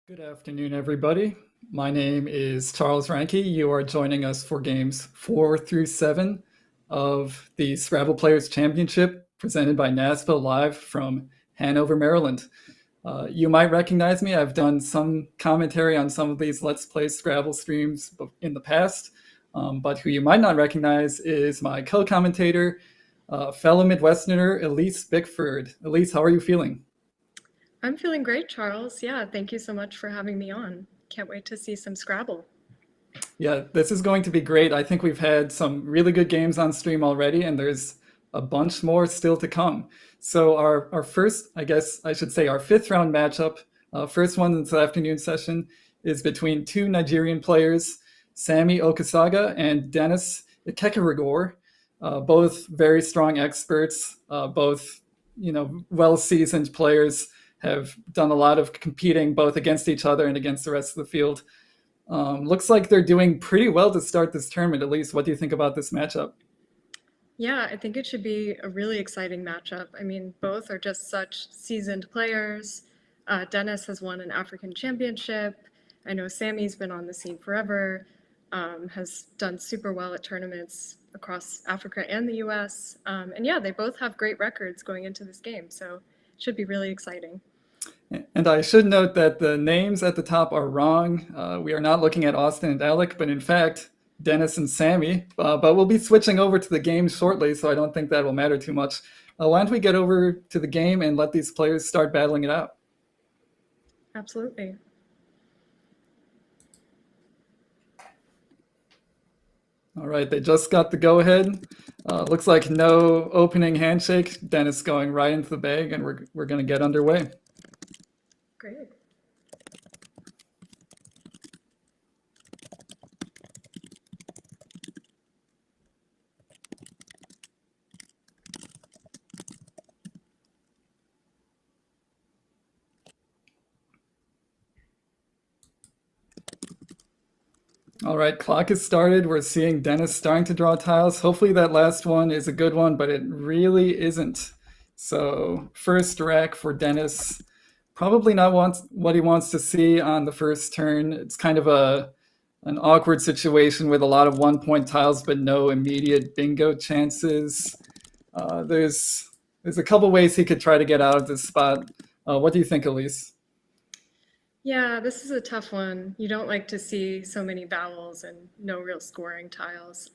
Good afternoon, everybody. My name is Charles Reinke. You are joining us for games 4 through 7 of the Scrabble Players Championship presented by NASPA live from Hanover, Maryland. You might recognize me. I've done some commentary on some of these Let's Play Scrabble streams in the past, but who you might not recognize is my co-commentator, fellow Midwesterner, Elise Bickford. Elise, how are you feeling? I'm feeling great, Charles. Yeah, thank you so much for having me on. Can't wait to see some Scrabble. Yeah, this is going to be great. I think we've had some really good games on stream already, and there's a bunch more still to come. So our first, I guess I should say our fifth round matchup, first one in this afternoon session, is between two Nigerian players, Sammy Okosagah and Dennis Ikekeregor, both very strong experts, both well-seasoned players, have done a lot of competing both against each other and against the rest of the field. Looks like they're doing pretty well to start this tournament. At least, what do you think about this matchup? Yeah, I think it should be a really exciting matchup. I mean, both are just such seasoned players. Dennis has won an African championship. I know Sammy's been on the scene forever, has done super well at tournaments across Africa and the US. And yeah, they both have great records going into this game, so it should be really exciting. And I should note that the names at the top are wrong. We are not looking at Austin and Alec, but in fact, Dennis and Sammy. But we'll be switching over to the game shortly, so I don't think that will matter too much. Why don't we get over to the game and let these players start battling it out? Absolutely. All right, they just got the go-ahead. Looks like no opening handshake. Dennis going right into the bag, and we're going to get underway. Great. All right, clock has started. We're seeing Dennis starting to draw tiles. Hopefully that last one is a good one, but it really isn't. So first rack for Dennis. Probably not what he wants to see on the first turn. It's kind of an awkward situation with a lot of 1 point tiles, but no immediate bingo chances. There's a couple ways he could try to get out of this spot. What do you think, Elise? Yeah, this is a tough one. You don't like to see so many vowels and no real scoring tiles.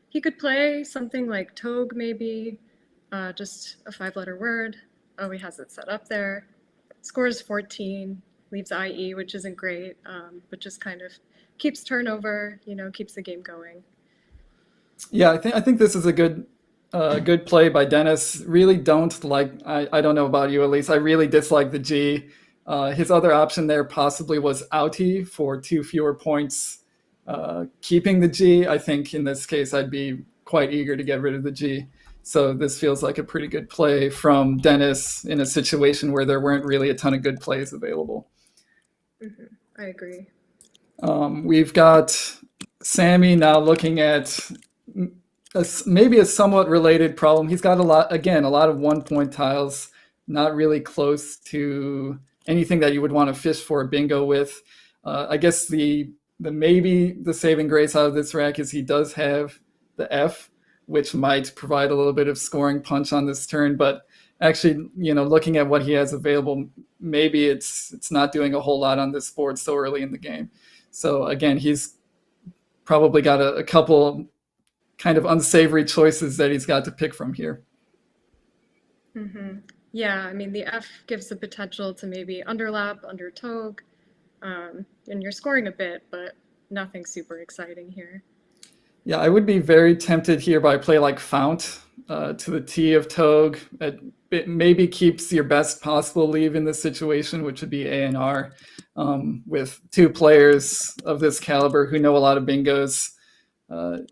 He could play something like togue, maybe, just a 5-letter word. Oh, he has it set up there. Scores 14, leaves IE, which isn't great, but just kind of keeps turnover, keeps the game going. Yeah, I think this is a good play by Dennis. Really don't like. I don't know about you, Elise. I really dislike the G. His other option there possibly was outie for 2 fewer points. Keeping the G, I think in this case I'd be quite eager to get rid of the G. So this feels like a pretty good play from Dennis in a situation where there weren't really a ton of good plays available. I agree. We've got Sammy now looking at maybe a somewhat related problem. He's got a lot of 1 point tiles, not really close to anything that you would want to fish for a bingo with. I guess the saving grace out of this rack is he does have the F, which might provide a little bit of scoring punch on this turn. But actually, looking at what he has available, maybe it's not doing a whole lot on this board so early in the game. So again, he's probably got a couple kind of unsavory choices that he's got to pick from here. Yeah, I mean, the F gives the potential to maybe underlap, under togue, and you're scoring a bit, but nothing super exciting here. Yeah, I would be very tempted here by a play like Fount to the T of Togue. It maybe keeps your best possible leave in this situation, which would be A and R. With two players of this caliber who know a lot of bingos,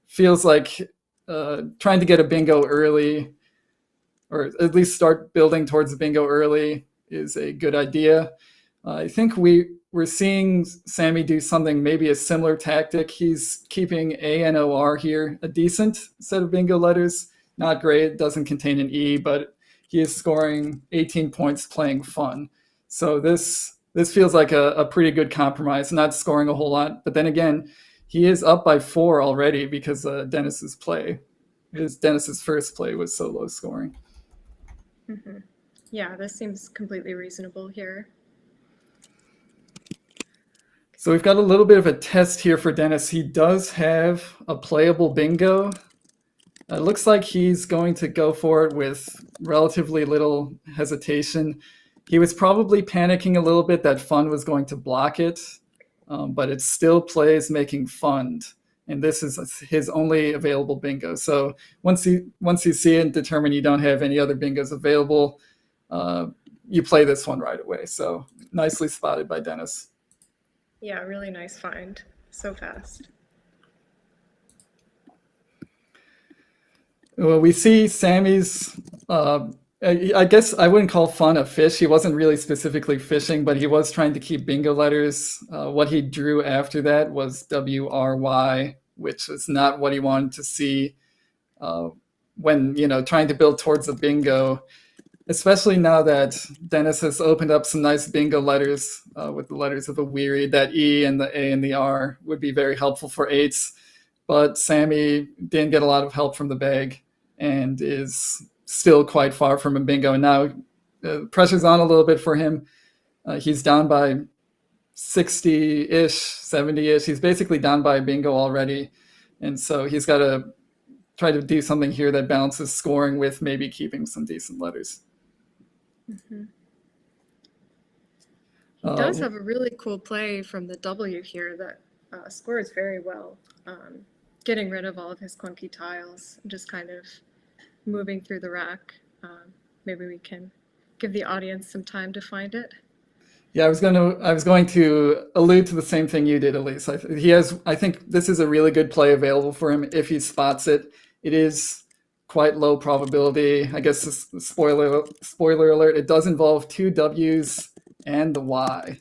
feels like trying to get a bingo early, or at least start building towards the bingo early, is a good idea. I think we're seeing Sammy do something, maybe a similar tactic. He's keeping A and OR here, a decent set of bingo letters. Not great, doesn't contain an E, but he is scoring 18 points playing fun. So this this feels like a pretty good compromise, not scoring a whole lot. But then again, he is up by 4 already because Dennis's first play was so low scoring. Mm-hmm. Yeah, this seems completely reasonable here. So we've got a little bit of a test here for Dennis. He does have a playable bingo. It looks like he's going to go for it with relatively little hesitation. He was probably panicking a little bit that fund was going to block it, but it still plays making fund. And this is his only available bingo. So once you see it and determine you don't have any other bingos available, you play this one right away. So nicely spotted by Dennis. Yeah, really nice find. So fast. Well, we see Sammy's, I guess I wouldn't call fun a fish. He wasn't really specifically fishing, but he was trying to keep bingo letters. What he drew after that was WRY, which is not what he wanted to see when, trying to build towards a bingo, especially now that Dennis has opened up some nice bingo letters with the letters of a weary. That E and the A and the R would be very helpful for 8s. But Sammy didn't get a lot of help from the bag and is still quite far from a bingo. And now pressure's on a little bit for him. He's down by 60-ish, 70-ish. He's basically down by a bingo already. And so he's got to try to do something here that balances scoring with maybe keeping some decent letters. Mm-hmm. He does have a really cool play from the W here that scores very well. Getting rid of all of his clunky tiles, just kind of moving through the rack. Maybe we can give the audience some time to find it. Yeah, I was going to allude to the same thing you did, Elise. I think this is a really good play available for him if he spots it. It is quite low probability. I guess spoiler alert, it does involve 2 W's and the Y.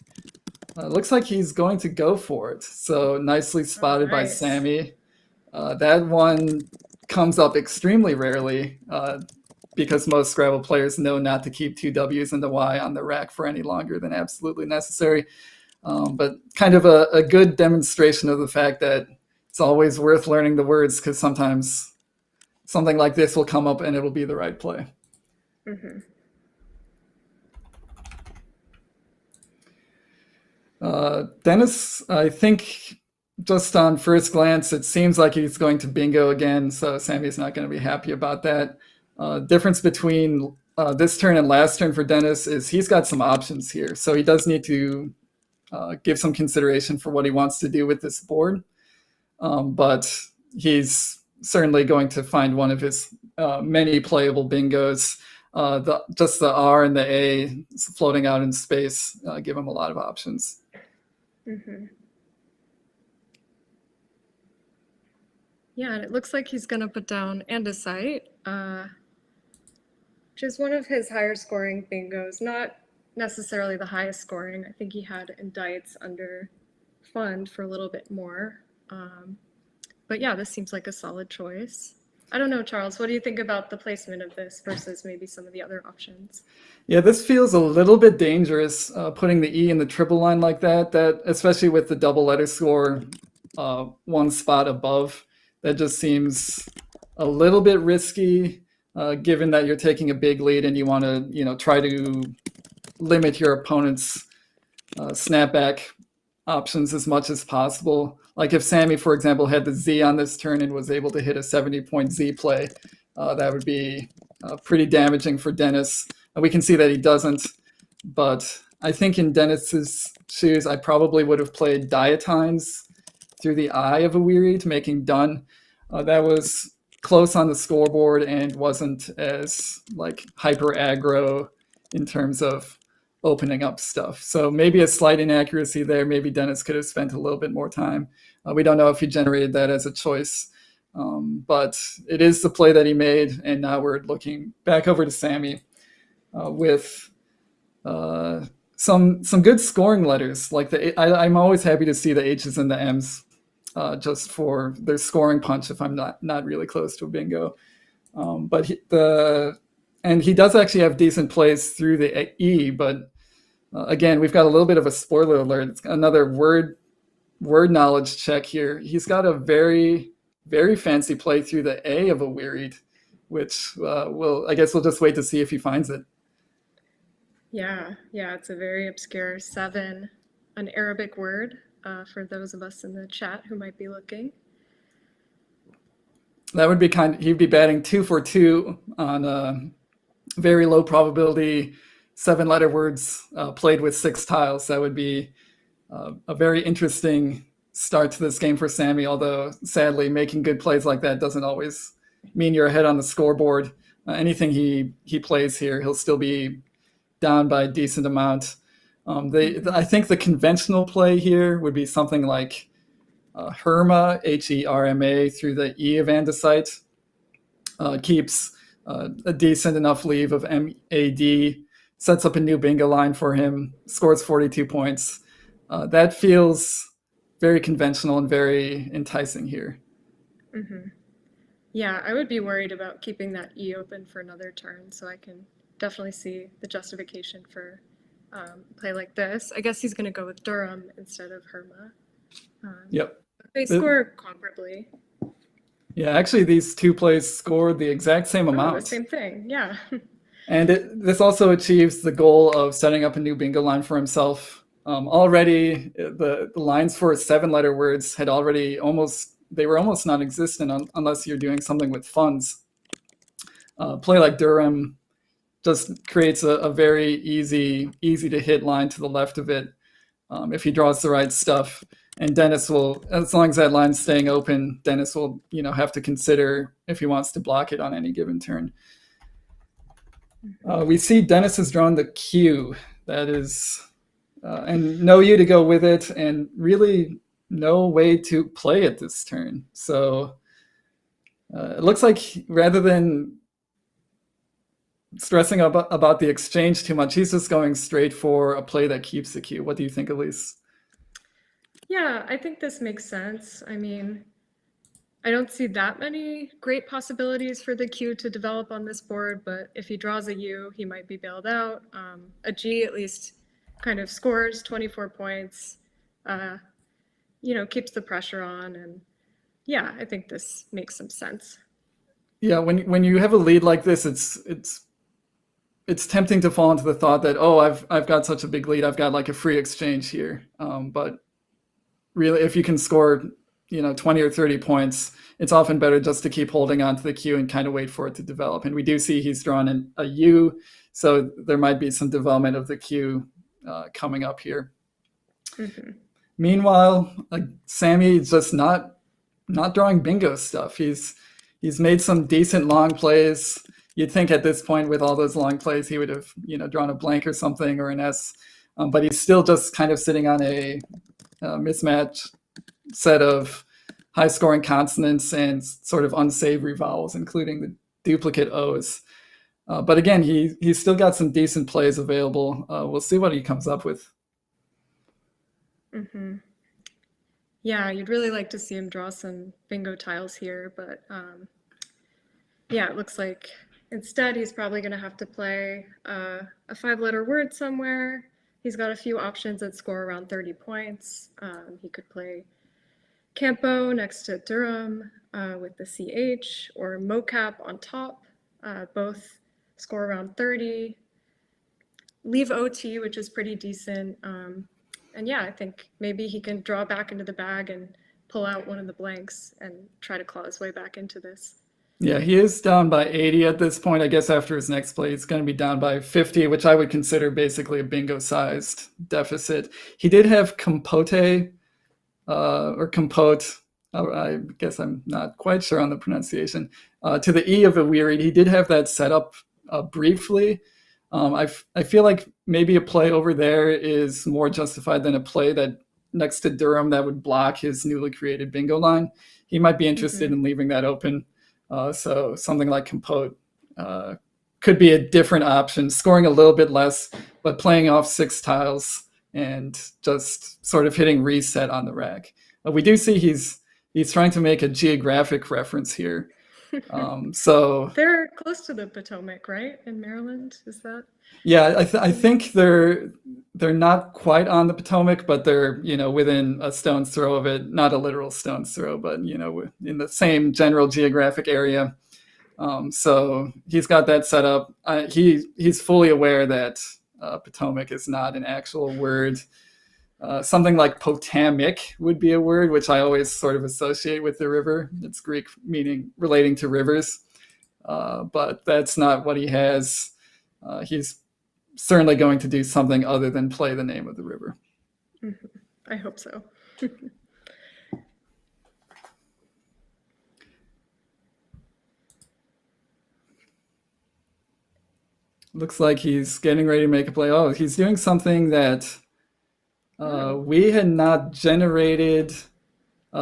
Looks like he's going to go for it. So nicely spotted by Sammy. That one comes up extremely rarely because most Scrabble players know not to keep 2 W's and the Y on the rack for any longer than absolutely necessary. But kind of a good demonstration of the fact that it's always worth learning the words, because sometimes something like this will come up and it'll be the right play. Mm-hmm. Dennis, I think just on first glance, it seems like he's going to bingo again, so Sammy's not going to be happy about that. Difference between this turn and last turn for Dennis is he's got some options here, so he does need to give some consideration for what he wants to do with this board. But he's certainly going to find one of his many playable bingos. Just the R and the A floating out in space give him a lot of options. Mm-hmm. Yeah, and it looks like he's going to put down andesite, which is one of his higher scoring bingos. Not necessarily the highest scoring. I think he had indites under fund for a little bit more. But yeah, this seems like a solid choice. I don't know, Charles, what do you think about the placement of this versus maybe some of the other options? Yeah, this feels a little bit dangerous, putting the E in the triple line like that, especially with the double letter score one spot above. That just seems a little bit risky, given that you're taking a big lead and you want to, try to limit your opponent's snapback options as much as possible. Like if Sammy, for example, had the Z on this turn and was able to hit a 70-point Z play, that would be pretty damaging for Dennis. We can see that he doesn't, but I think in Dennis's shoes, I probably would have played Diatines through the eye of a weary to making done. That was close on the scoreboard and wasn't as hyper aggro in terms of opening up stuff. So maybe a slight inaccuracy there. Maybe Dennis could have spent a little bit more time. We don't know if he generated that as a choice, but it is the play that he made. And now we're looking back over to Sammy with some good scoring letters. Like I'm always happy to see the H's and the M's just for their scoring punch if I'm not really close to a bingo. But he does actually have decent plays through the E, but Again, we've got a little bit of a spoiler alert. It's another word knowledge check here. He's got a very, very fancy play through the A of a wearied, which I guess we'll just wait to see if he finds it. Yeah, it's a very obscure 7, an Arabic word for those of us in the chat who might be looking. That would be he'd be batting 2 for 2 on very low probability 7-letter words played with 6 tiles. That would be a very interesting start to this game for Sammy, although sadly making good plays like that doesn't always mean you're ahead on the scoreboard. Anything he plays here, he'll still be down by a decent amount. I think the conventional play here would be something like Herma, Herma, through the E of andesite. Keeps a decent enough leave of MAD, sets up a new bingo line for him, scores 42 points. That feels very conventional and very enticing here. Mm-hmm. Yeah, I would be worried about keeping that E open for another turn, so I can definitely see the justification for a play like this. I guess he's going to go with Durham instead of Herma. Yep. They score comparably. Yeah, actually, these two plays scored the exact same amount. The same thing, yeah. And this also achieves the goal of setting up a new bingo line for himself. Already, the lines for 7-letter words had already they were almost non-existent unless you're doing something with funds. Play like Durham just creates a very easy to hit line to the left of it if he draws the right stuff. And Dennis will, as long as that line's staying open, Dennis will, have to consider if he wants to block it on any given turn. We see Dennis has drawn the Q. That is, and no U to go with it, and really no way to play it this turn. So it looks like rather than stressing about the exchange too much, he's just going straight for a play that keeps the Q. What do you think, Elise? Yeah, I think this makes sense. I mean, I don't see that many great possibilities for the Q to develop on this board, but if he draws a U, he might be bailed out. A G at least kind of scores 24 points, keeps the pressure on, and yeah, I think this makes some sense. Yeah, when you have a lead like this, it's tempting to fall into the thought that, oh, I've got such a big lead, I've got like a free exchange here. But really, if you can score 20 or 30 points, it's often better just to keep holding on to the Q and kind of wait for it to develop. And we do see he's drawn a U, so there might be some development of the Q coming up here. Mm-hmm. Meanwhile, Sammy is just not drawing bingo stuff. He's made some decent long plays. You'd think at this point with all those long plays he would have drawn a blank or something or an S, but he's still just kind of sitting on a mismatch set of high-scoring consonants and sort of unsavory vowels, including the duplicate O's. But again, he's still got some decent plays available. We'll see what he comes up with. Mm-hmm. Yeah, you'd really like to see him draw some bingo tiles here, but yeah, it looks like instead he's probably going to have to play a 5-letter word somewhere. He's got a few options that score around 30 points. He could play Campo next to Durham with the CH, or Mocap on top. Both score around 30. Leave OT, which is pretty decent. And yeah, I think maybe he can draw back into the bag and pull out one of the blanks and try to claw his way back into this. Yeah, he is down by 80 at this point. I guess after his next play, he's going to be down by 50, which I would consider basically a bingo-sized deficit. He did have Compote, or Compote, I guess I'm not quite sure on the pronunciation, to the E of a wearied. He did have that set up briefly. I feel like maybe a play over there is more justified than a play that next to Durham that would block his newly created bingo line. He might be interested in leaving that open. So something like Compote could be a different option, scoring a little bit less, but playing off 6 tiles and just sort of hitting reset on the rack. We do see he's trying to make a geographic reference here. So They're close to the Potomac, right? In Maryland, is that? yeah, I think they're not quite on the Potomac, but they're within a stone's throw of it. Not a literal stone's throw, but in the same general geographic area. So he's got that set up. He's fully aware that Potomac is not an actual word. Something like Potamic would be a word, which I always sort of associate with the river. It's Greek meaning relating to rivers, but that's not what he has. He's certainly going to do something other than play the name of the river. Mm-hmm. I hope so. Looks like he's getting ready to make a play. Oh, he's doing something that we had not generated.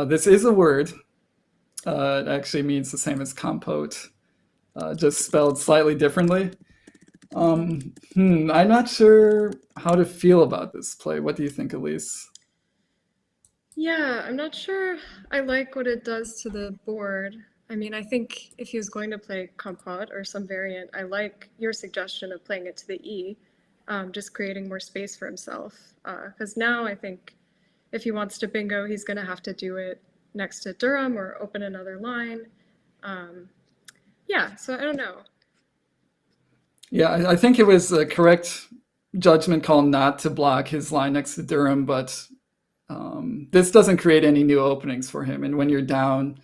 This is a word. It actually means the same as compote, just spelled slightly differently. I'm not sure how to feel about this play. What do you think, Elise? Yeah, I'm not sure I like what it does to the board. I mean, I think if he was going to play compote or some variant, I like your suggestion of playing it to the E, just creating more space for himself. Because now I think if he wants to bingo, he's going to have to do it next to Durham or open another line. Yeah, so I don't know. Yeah, I think it was a correct judgment call not to block his line next to Durham, but this doesn't create any new openings for him. And when you're down,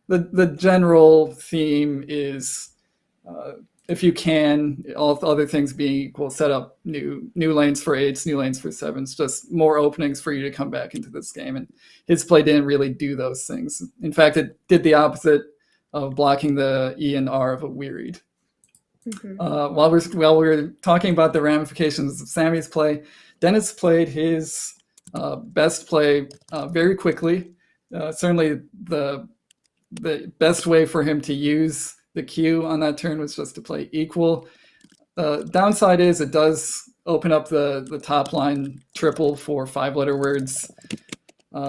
the general theme is if you can, all other things being equal, set up new lanes for eights, new lanes for sevens, just more openings for you to come back into this game. And his play didn't really do those things. In fact, it did the opposite of blocking the E and R of a wearied. Mm-hmm. While we're talking about the ramifications of Sammy's play, Dennis played his best play very quickly. Certainly the best way for him to use the cue on that turn was just to play equal. Downside is it does open up the top line triple for 5-letter words.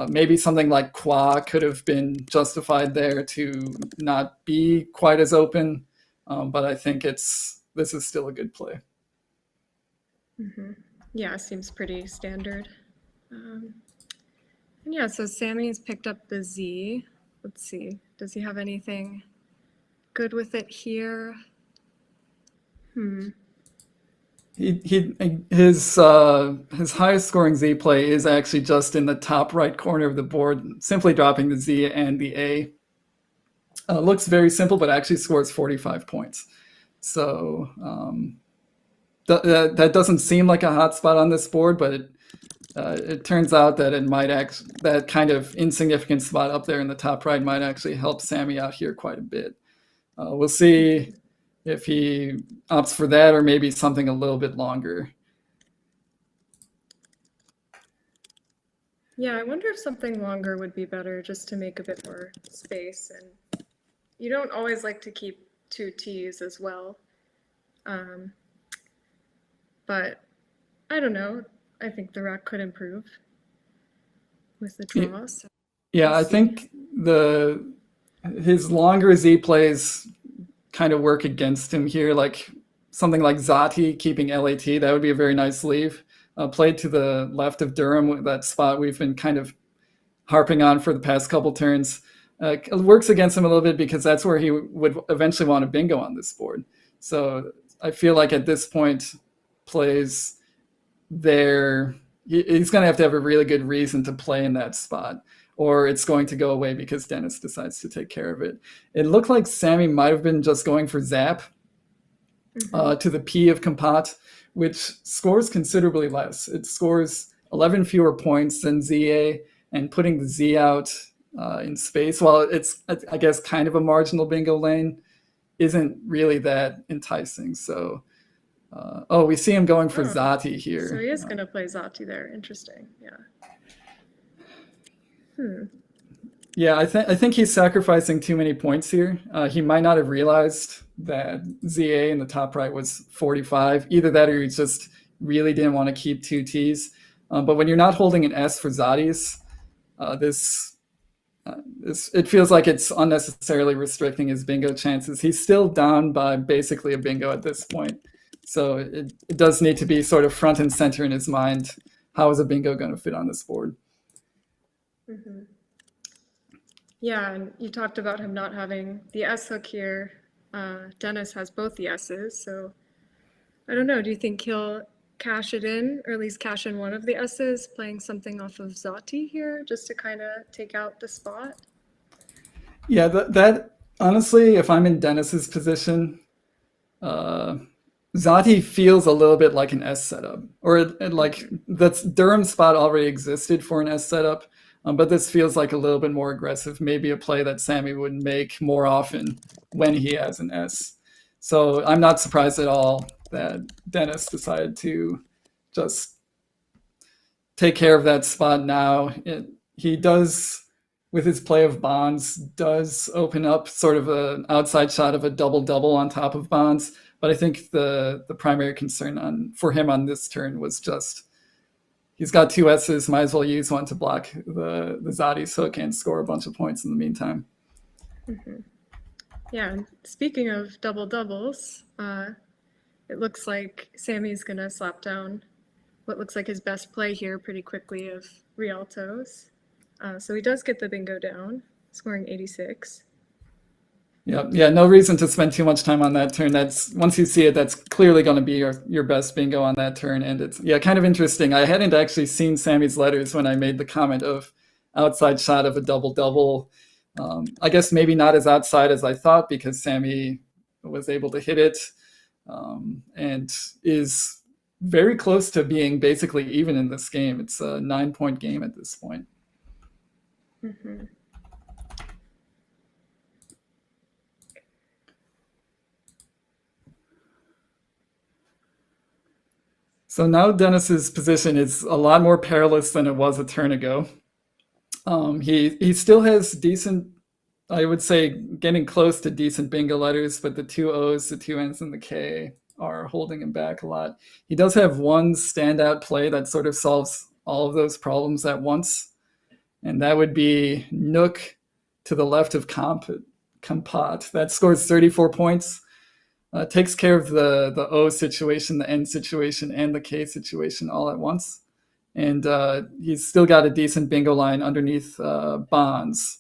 Maybe something like qua could have been justified there to not be quite as open, but I think this is still a good play. Mm-hmm. Yeah, seems pretty standard. And yeah, so Sammy has picked up the Z. Let's see, does he have anything good with it here? His highest scoring Z play is actually just in the top right corner of the board, simply dropping the Z and the A. Looks very simple, but actually scores 45 points. So that doesn't seem like a hot spot on this board, but it turns out that that kind of insignificant spot up there in the top right might actually help Sammy out here quite a bit. We'll see if he opts for that or maybe something a little bit longer. Yeah, I wonder if something longer would be better just to make a bit more space. And you don't always like to keep 2 T's as well. But I don't know. I think the rack could improve with the draw. So yeah, I think his longer Z plays kind of work against him here, like something like Zati keeping LAT. That would be a very nice leave. Played to the left of Durham, that spot we've been kind of harping on for the past couple turns. It works against him a little bit because that's where he would eventually want a bingo on this board. So I feel like at this point, plays there, he's going to have a really good reason to play in that spot, or it's going to go away because Dennis decides to take care of it. It looked like Sammy might have been just going for zap to the P of compat, which scores considerably less. It scores 11 fewer points than ZA, and putting the Z out in space, while it's, I guess, kind of a marginal bingo lane, isn't really that enticing. So, we see him going for Zati here. So he is going to play Zati there. Interesting. Yeah. Yeah, I think he's sacrificing too many points here. He might not have realized that ZA in the top right was 45. Either that or he just really didn't want to keep 2 T's. But when you're not holding an S for Zatis, this it feels like it's unnecessarily restricting his bingo chances. He's still down by basically a bingo at this point. So it does need to be sort of front and center in his mind. How is a bingo going to fit on this board? Mm-hmm. Yeah, and you talked about him not having the S hook here. Dennis has both the S's, so I don't know. Do you think he'll cash it in, or at least cash in one of the S's, playing something off of Zati here, just to kind of take out the spot? Yeah, that honestly, if I'm in Dennis's position, uh, Zati feels a little bit like an S setup, or like that's Durham's spot already existed for an S setup, but this feels like a little bit more aggressive, maybe a play that Sammy would make more often when he has an S. So I'm not surprised at all that Dennis decided to just take care of that spot now. He does, with his play of Bonds, does open up sort of an outside shot of a double-double on top of Bonds. But I think the primary concern for him on this turn was just he's got two S's, might as well use one to block the Zati so it can score a bunch of points in the meantime. Mm-hmm. Yeah, and speaking of double-doubles, it looks like Sammy's going to slap down what looks like his best play here pretty quickly of Rialtos. So he does get the bingo down, scoring 86. Yep. Yeah, no reason to spend too much time on that turn. That's once you see it, that's clearly going to be your best bingo on that turn. And it's kind of interesting. I hadn't actually seen Sammy's letters when I made the comment of outside shot of a double-double. I guess maybe not as outside as I thought because Sammy was able to hit it and is very close to being basically even in this game. It's a 9-point game at this point. Mm-hmm. So now Dennis's position is a lot more perilous than it was a turn ago. He still has decent, I would say, getting close to decent bingo letters, but the two O's, the two N's, and the K are holding him back a lot. He does have one standout play that sort of solves all of those problems at once, and that would be Nook to the left of Compat. That scores 34 points. Takes care of the O situation, the N situation, and the K situation all at once. And he's still got a decent bingo line underneath Bonds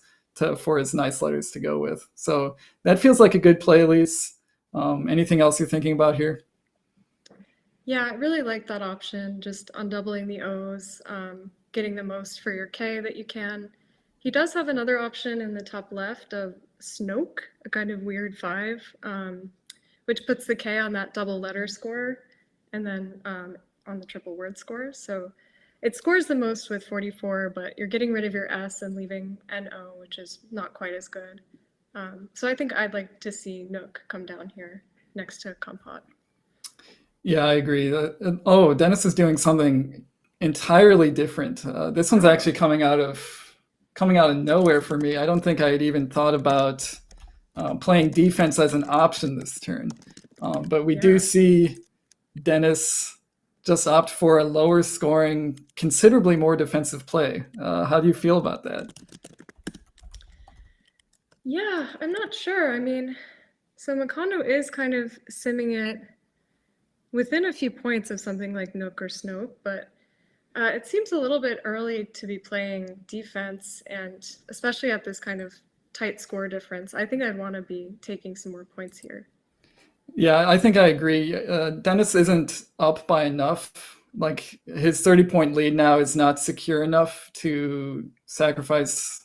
for his nice letters to go with. So that feels like a good play, Elise. Anything else you're thinking about here? Yeah, I really like that option, just undoubling the O's, getting the most for your K that you can. He does have another option in the top left of Snoke, a kind of weird 5. Which puts the K on that double letter score and then on the triple word score. So it scores the most with 44, but you're getting rid of your S and leaving NO, which is not quite as good. So I think I'd like to see Nook come down here next to Compat. Yeah, I agree. Dennis is doing something entirely different. This one's actually coming out of nowhere for me. I don't think I had even thought about playing defense as an option this turn. But we do see Dennis just opt for a lower scoring, considerably more defensive play. How do you feel about that? Yeah, I'm not sure. I mean, so Makondo is kind of simming it within a few points of something like Nook or Snoke, but it seems a little bit early to be playing defense, and especially at this kind of tight score difference. I think I'd want to be taking some more points here. Yeah, I think I agree. Dennis isn't up by enough. Like his 30-point lead now is not secure enough to sacrifice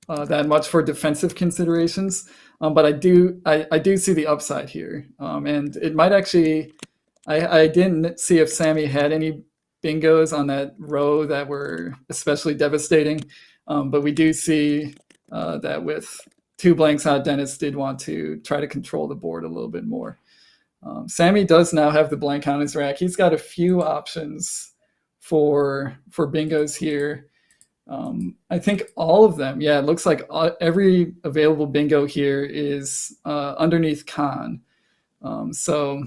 that much for defensive considerations. But I do see the upside here, and it might actually. I didn't see if Sammy had any bingos on that row that were especially devastating, but we do see that with 2 blanks out, Dennis did want to try to control the board a little bit more. Sammy does now have the blank on his rack. He's got a few options for bingos here. I think all of them. Yeah, it looks like every available bingo here is underneath con. So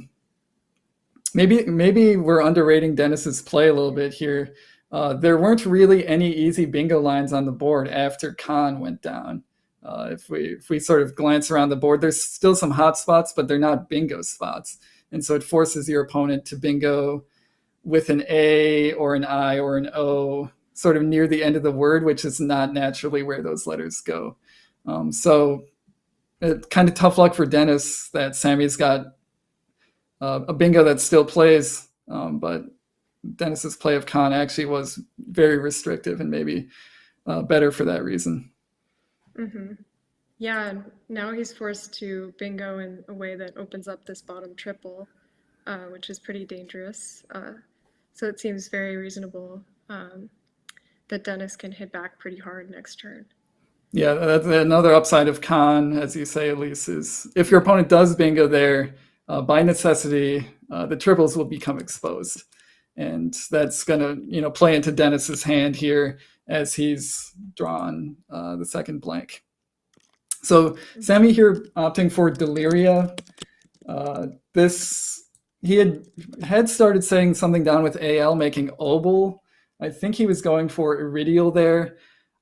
maybe we're underrating Dennis's play a little bit here. There weren't really any easy bingo lines on the board after Khan went down. If we sort of glance around the board, there's still some hot spots, but they're not bingo spots. And so it forces your opponent to bingo with an A or an I or an O sort of near the end of the word, which is not naturally where those letters go. So kind of tough luck for Dennis that Sammy's got a bingo that still plays, but Dennis's play of Khan actually was very restrictive and maybe better for that reason. Mm-hmm. Yeah, and now he's forced to bingo in a way that opens up this bottom triple, which is pretty dangerous. So it seems very reasonable that Dennis can hit back pretty hard next turn. Yeah, that's another upside of Khan, as you say, Elise, is if your opponent does bingo there, by necessity, the triples will become exposed. And that's going to play into Dennis's hand here as he's drawn the second blank. So Sammy here opting for Deliria. He had started saying something down with AL, making Obel. I think he was going for Iridial there.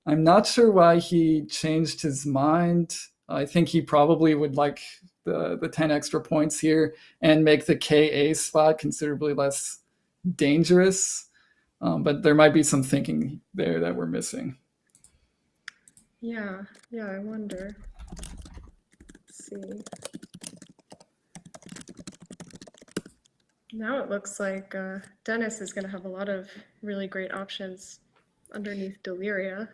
I'm not sure why he changed his mind. I think he probably would like the 10 extra points here and make the KA spot considerably less dangerous. But there might be some thinking there that we're missing. Yeah, I wonder. Let's see. Now it looks like Dennis is going to have a lot of really great options underneath Deliria.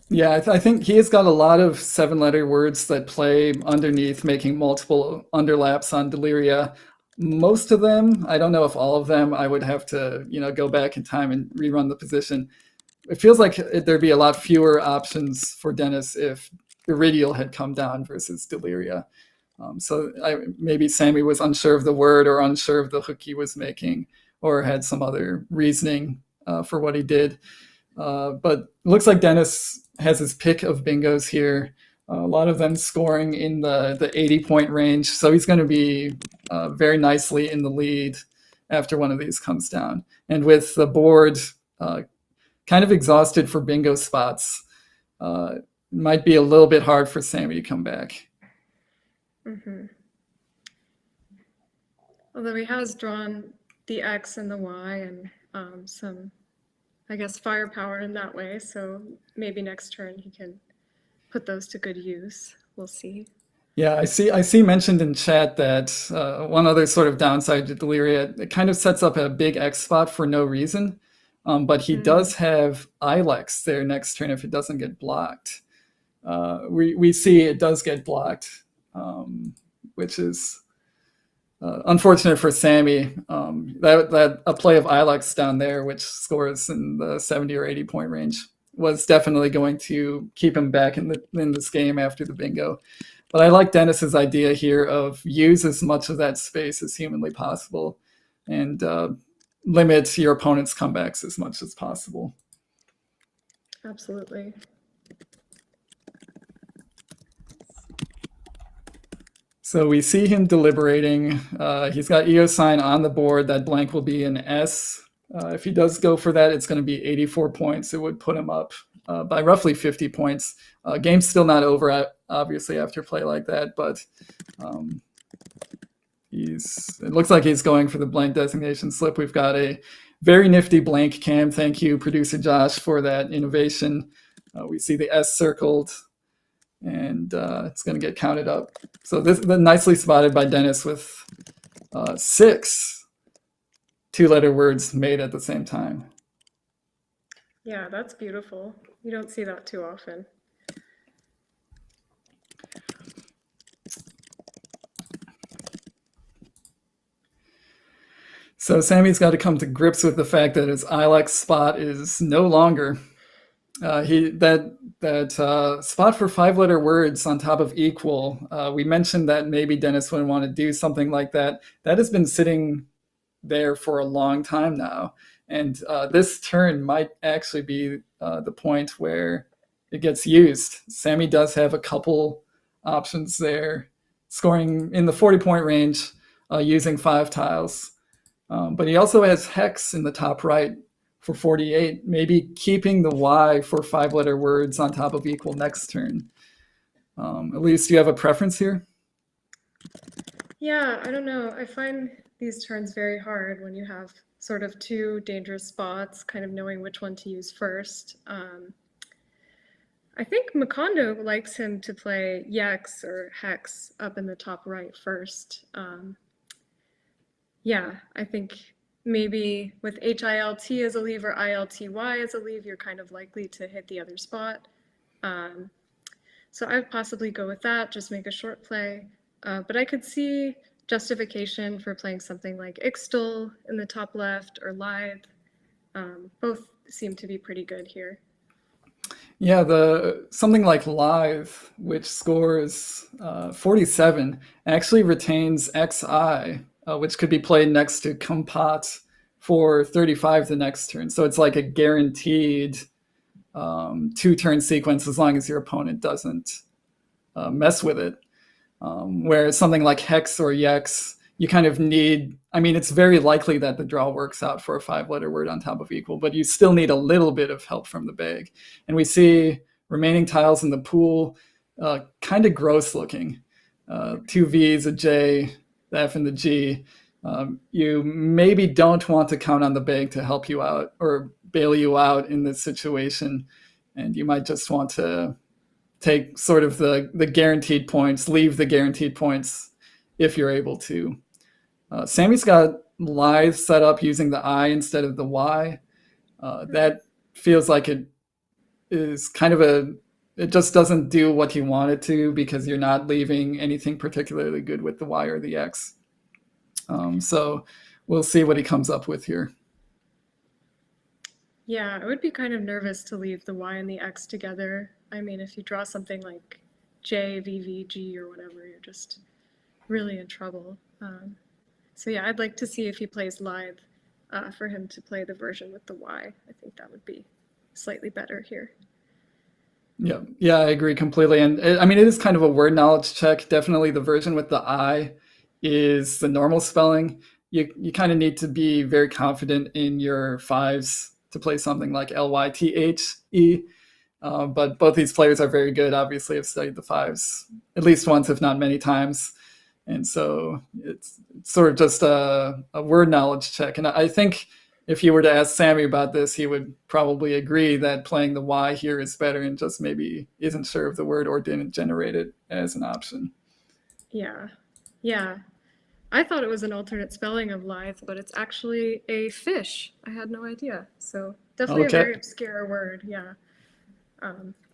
Yeah, I think he has got a lot of 7-letter words that play underneath, making multiple underlaps on Deliria. Most of them, I don't know if all of them, I would have to go back in time and rerun the position. It feels like there'd be a lot fewer options for Dennis if Iridial had come down versus Deliria. So maybe Sammy was unsure of the word or unsure of the hook he was making or had some other reasoning for what he did. But it looks like Dennis has his pick of bingos here. A lot of them scoring in the 80-point range. So he's going to be very nicely in the lead after one of these comes down. And with the board kind of exhausted for bingo spots, it might be a little bit hard for Sammy to come back. Mm-hmm. Although he has drawn the X and the Y and some, I guess, firepower in that way. So maybe next turn he can put those to good use. We'll see. Yeah, I see mentioned in chat that one other sort of downside to Deliria, it kind of sets up a big X spot for no reason. But he does have Ilex there next turn if it doesn't get blocked. We see it does get blocked, which is unfortunate for Sammy. That a play of Ilex down there, which scores in the 70 or 80 point range, was definitely going to keep him back in this game after the bingo. But I like Dennis's idea here of use as much of that space as humanly possible and limit your opponent's comebacks as much as possible. Absolutely. So we see him deliberating. He's got Eocene on the board. That blank will be an S. If he does go for that, it's going to be 84 points. It would put him up by roughly 50 points. Game's still not over, obviously, after play like that, but it looks like he's going for the blank designation slip. We've got a very nifty blank cam. Thank you, producer Josh, for that innovation. We see the S circled, and it's going to get counted up. So this is nicely spotted by Dennis with 6 2-letter words made at the same time. Yeah, that's beautiful. You don't see that too often. So Sammy's got to come to grips with the fact that his Ilex spot is no longer. That spot for 5-letter words on top of equal, we mentioned that maybe Dennis would want to do something like that. That has been sitting there for a long time now. And this turn might actually be the point where it gets used. Sammy does have a couple options there, scoring in the 40-point range using 5 tiles. But he also has hex in the top right, for 48. Maybe keeping the Y for 5-letter words on top of equal next turn. Elise, do you have a preference here? Yeah, I don't know. I find these turns very hard when you have sort of two dangerous spots, kind of knowing which one to use first. I think Macondo likes him to play Yex or Hex up in the top right first. Yeah, I think maybe with HILT as a leave or ILTY as a leave, you're kind of likely to hit the other spot. So I'd possibly go with that, just make a short play. But I could see justification for playing something like Ixtal in the top left or Lithe. Both seem to be pretty good here. Yeah, something like Lithe, which scores 47, actually retains XI, which could be played next to Compat for 35 the next turn. So it's like a guaranteed 2-turn sequence as long as your opponent doesn't mess with it. Whereas something like Hex or Yex, you kind of need, I mean, it's very likely that the draw works out for a 5-letter word on top of equal, but you still need a little bit of help from the bag. And we see remaining tiles in the pool kind of gross looking. 2 V's, a J, the F and the G. You maybe don't want to count on the bag to help you out or bail you out in this situation. And you might just want to take sort of the guaranteed points, leave the guaranteed points if you're able to. Sammy's got Lithe set up using the I instead of the Y. That feels like it is kind of it just doesn't do what you want it to because you're not leaving anything particularly good with the Y or the X. So we'll see what he comes up with here. Yeah, I would be kind of nervous to leave the Y and the X together. I mean, if you draw something like J, V, V, G, or whatever, you're just really in trouble. So yeah, I'd like to see if he plays Lithe for him to play the version with the Y. I think that would be slightly better here. Yeah, I agree completely. And I mean, it is kind of a word knowledge check. Definitely the version with the I is the normal spelling. You kind of need to be very confident in your 5s to play something like Lythe. But both these players are very good. Obviously, I've studied the 5s at least once, if not many times. And so it's sort of just a word knowledge check. And I think if you were to ask Sammy about this, he would probably agree that playing the Y here is better and just maybe isn't sure of the word or didn't generate it as an option. Yeah. I thought it was an alternate spelling of Lithe, but it's actually a fish. I had no idea. So definitely a very obscure word. Yeah.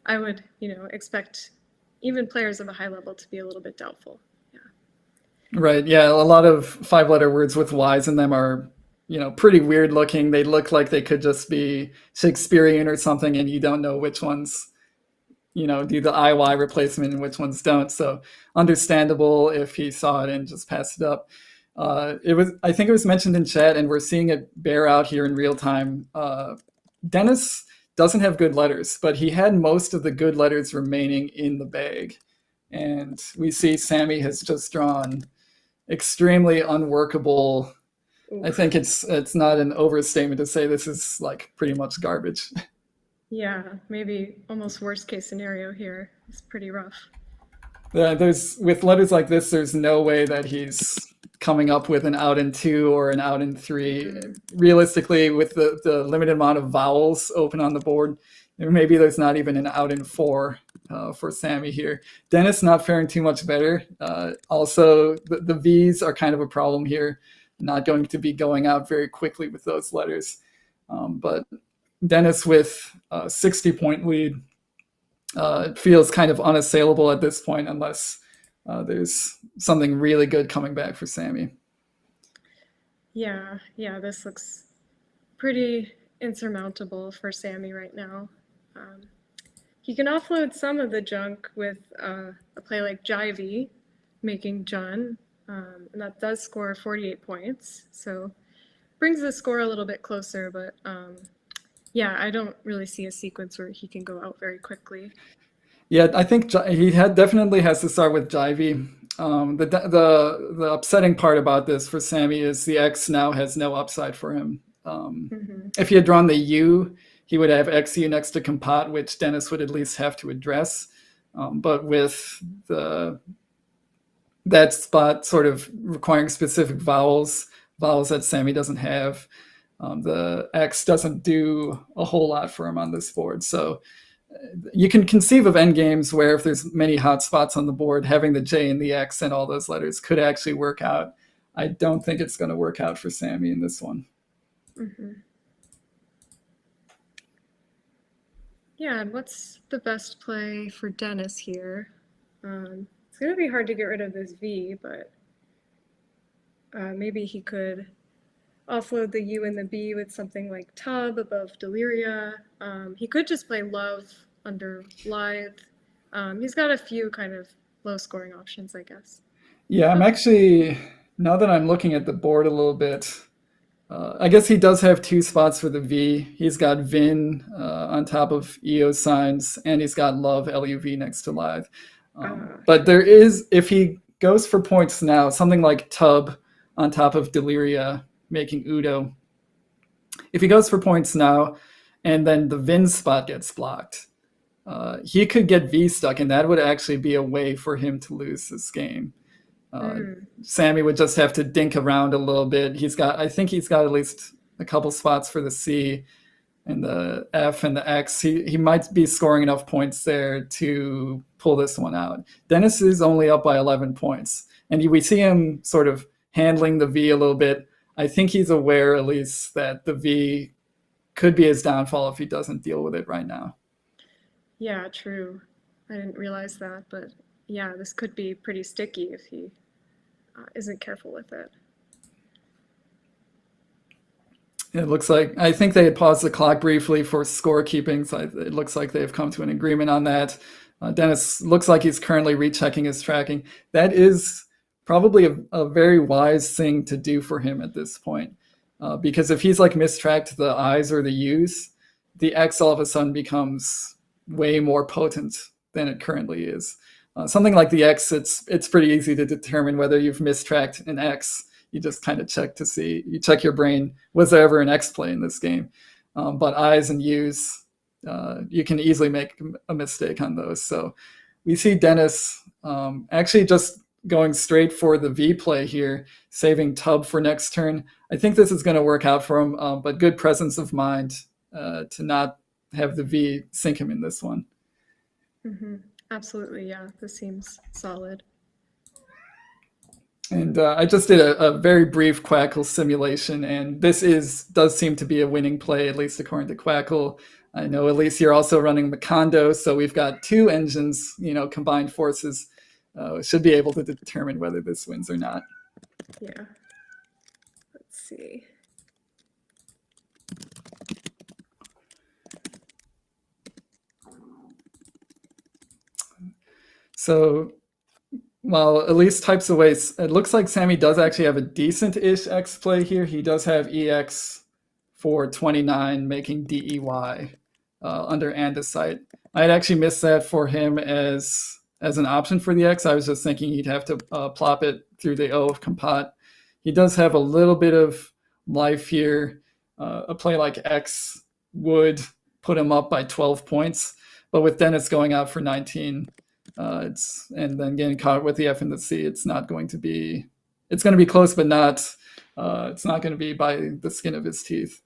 I would, expect even players of a high level to be a little bit doubtful. Right. Yeah. A lot of 5-letter words with Y's in them are, pretty weird looking. They look like they could just be Shakespearean or something, and you don't know which ones, do the IY replacement and which ones don't. So understandable if he saw it and just passed it up. I think it was mentioned in chat, and we're seeing it bear out here in real time. Dennis doesn't have good letters, but he had most of the good letters remaining in the bag. And we see Sammy has just drawn extremely unworkable. I think it's not an overstatement to say this is like pretty much garbage. Yeah, maybe almost worst case scenario here. It's pretty rough. With letters like this, there's no way that he's coming up with an out in 2 or an out in 3. Mm-hmm. Realistically, with the limited amount of vowels open on the board, maybe there's not even an out in 4 for Sammy here. Dennis not faring too much better. Also, the V's are kind of a problem here. Not going to be going out very quickly with those letters. But Dennis with a 60-point lead feels kind of unassailable at this point unless there's something really good coming back for Sammy. Yeah, this looks pretty insurmountable for Sammy right now. He can offload some of the junk with a play like Jivey, making Jun, and that does score 48 points. So brings the score a little bit closer, but yeah, I don't really see a sequence where he can go out very quickly. Yeah, I think he definitely has to start with Jivey. The upsetting part about this for Sammy is the X now has no upside for him. If he had drawn the U, he would have XU next to compat, which Dennis would at least have to address. But with that spot sort of requiring specific vowels that Sammy doesn't have, the X doesn't do a whole lot for him on this board. So you can conceive of endgames where if there's many hot spots on the board, having the J and the X and all those letters could actually work out. I don't think it's going to work out for Sammy in this one. Yeah, and what's the best play for Dennis here? It's going to be hard to get rid of this V, but maybe he could offload the U and the B with something like Tub above Deliria. He could just play Love under Lithe. He's got a few kind of low scoring options, I guess. Yeah, I'm actually, now that I'm looking at the board a little bit, I guess he does have two spots for the V. He's got Vin on top of EO signs, and he's got Love, LUV next to Lithe. But there is, if he goes for points now, something like Tub on top of Deliria, making Udo. If he goes for points now, and then the Vin spot gets blocked, he could get V stuck, and that would actually be a way for him to lose this game. Sammy would just have to dink around a little bit. I think he's got at least a couple spots for the C and the F and the X. He might be scoring enough points there to pull this one out. Dennis is only up by 11 points, and we see him sort of handling the V a little bit. I think he's aware, Elise, that the V could be his downfall if he doesn't deal with it right now. Yeah, true. I didn't realize that, but yeah, this could be pretty sticky if he isn't careful with it. It looks like, I think they had paused the clock briefly for scorekeeping, so it looks like they've come to an agreement on that. Dennis looks like he's currently rechecking his tracking. That is probably a very wise thing to do for him at this point, because if he's like mistracked the I's or the U's, the X all of a sudden becomes way more potent than it currently is. Something like the X, it's pretty easy to determine whether you've mistracked an X. You just kind of check to see, you check your brain, was there ever an X play in this game? But I's and U's, you can easily make a mistake on those. So we see Dennis actually just going straight for the V play here, saving Tub for next turn. I think this is going to work out for him, but good presence of mind to not have the V sink him in this one. Absolutely, yeah. This seems solid. And I just did a very brief Quackle simulation, and this does seem to be a winning play, at least according to Quackle. I know, Elise, you're also running Macondo, so we've got two engines, combined forces. Should be able to determine whether this wins or not. Yeah. Let's see. So while Elise types away, it looks like Sammy does actually have a decent-ish X play here. He does have EX for 29, making DEY under andesite. I had actually missed that for him as an option for the X. I was just thinking he'd have to plop it through the O of compat. He does have a little bit of life here. A play like X would put him up by 12 points, but with Dennis going out for 19, and then getting caught with the F and the C, it's going to be close, but it's not going to be by the skin of his teeth.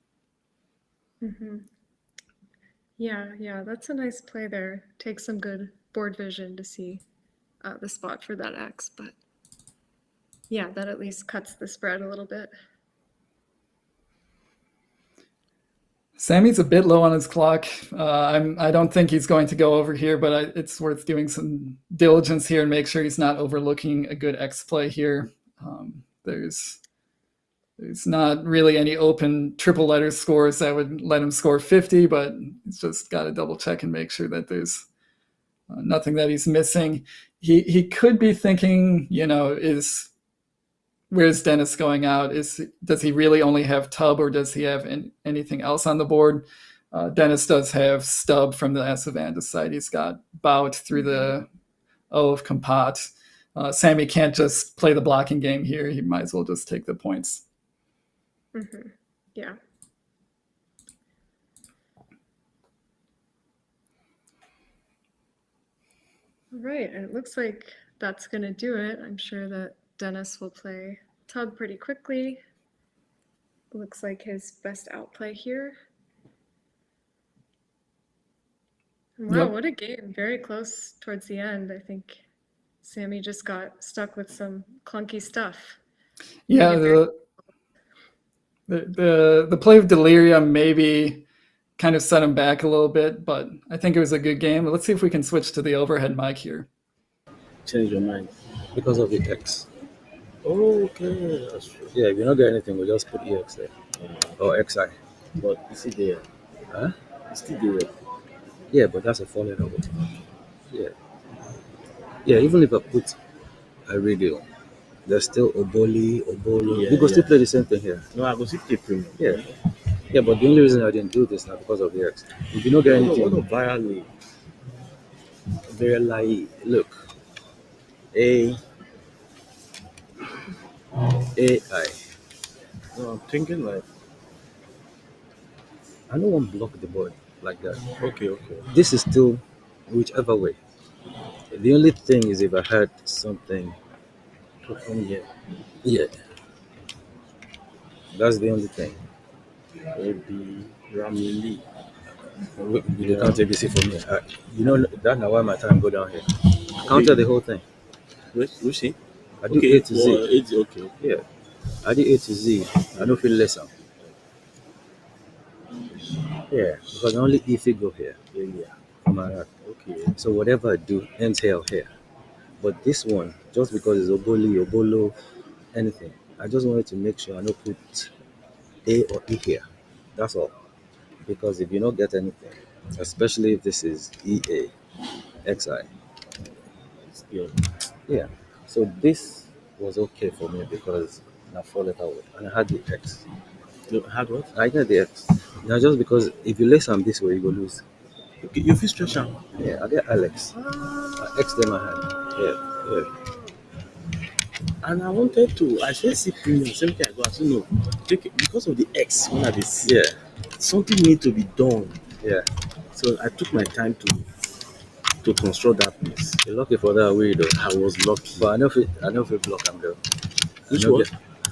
Yeah, that's a nice play there. Takes some good board vision to see the spot for that X, but yeah, that at least cuts the spread a little bit. Sammy's a bit low on his clock. I don't think he's going to go over here, but it's worth doing some diligence here and make sure he's not overlooking a good X play here. There's not really any open triple letter scores that would let him score 50, but he's just got to double check and make sure that there's nothing that he's missing. He could be thinking, where's Dennis going out? Does he really only have Tub, or does he have anything else on the board? Dennis does have Stub from the S of andesite. He's got Bout through the O of compat. Sammy can't just play the blocking game here. He might as well just take the points. Yeah. All right, and it looks like that's going to do it. I'm sure that Dennis will play tub pretty quickly. Looks like his best outplay here. Wow, Yep. what a game. Very close towards the end. I think Sammy just got stuck with some clunky stuff. Yeah, Made it very the play of Delirium maybe kind of set him back a little bit, but I think it was a good game. Let's see if we can switch to the overhead mic here. Change your mind. because of the X. Oh, okay, that's true. Yeah, if you don't get anything, we just put EX there. Or XI. But it's still there. Huh? It's still there. Yeah, but that's a 4-letter word. Yeah. Yeah, even if I put a radio, there's still Oboli, Obolo. Yeah, We could still yeah. play the same thing here. No, I go see the premium. Yeah. Yeah, but the only reason I didn't do this now because of the X. If you don't get No, anything, virally. very like, look, A, AI. No, I'm thinking like, I don't want to block the board like that. okay. This is still whichever way. The only thing is if I had something, To come here. yeah, that's the only thing. Maybe Ramili. You can't ABC for me. You know that's not why my time go down here. Counter the whole thing. We see. I do Okay, A to Z. it's okay. Yeah, I do A to Z. I don't feel lesser. Yeah, because only if you go here. Yeah. Come on. Okay. So whatever I do ends here or here. But this one, just because it's Oboli, Obolo, anything, I just wanted to make sure I don't put A or E here. That's all. Because if you don't get anything, especially if this is EA, XI, Yeah. yeah. So this was okay for me because now 4-letter word and I had the X. You had what? I got the X. Now just because if you lay some this way, you go lose. Okay, you feel stretch out. Yeah, I get Alex. I X them I had. Yeah. And I wanted to, I said see premium, same thing I go, I said no. Take it, because of the X, when I see, Yeah. something need to be done. Yeah. So I took my time to construct that place. You're lucky for that way though. I was lucky. But I know if you block them though. Which I know one?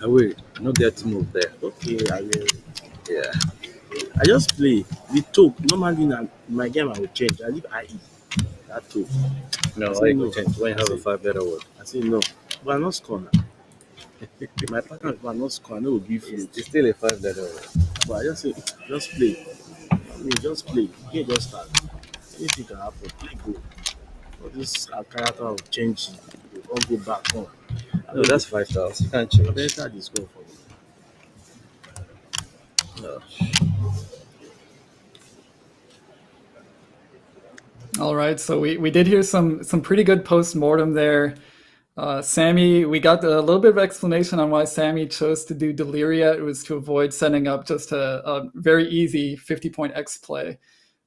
I will not get to move there. Okay, I will. Yeah. I just play. The talk. Normally in my game I will change. I leave IE. That talk. No, I I say go no. change when you have a 5-letter word. I say no. But I not score now. My partner if I not score, I know will give you. It's still a 5-letter word. But I just say just play. I mean just play. Game just start. Anything can happen. Play go. All this character of changing. You all go back home. No, that's 5,000. You can't I change. better this score for me. No. All right, so we did hear some pretty good post-mortem there. Sammy, we got a little bit of explanation on why Sammy chose to do Deliria. It was to avoid setting up just a very easy 50-point X play.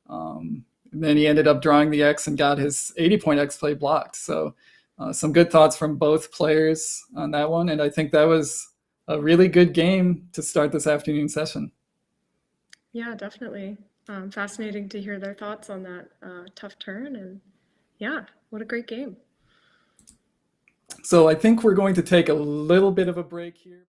And then he ended up drawing the X and got his 80-point X play blocked. So some good thoughts from both players on that one. And I think that was a really good game to start this afternoon session. Yeah, definitely. Fascinating to hear their thoughts on that tough turn. And yeah, what a great game. So I think we're going to take a little bit of a break here.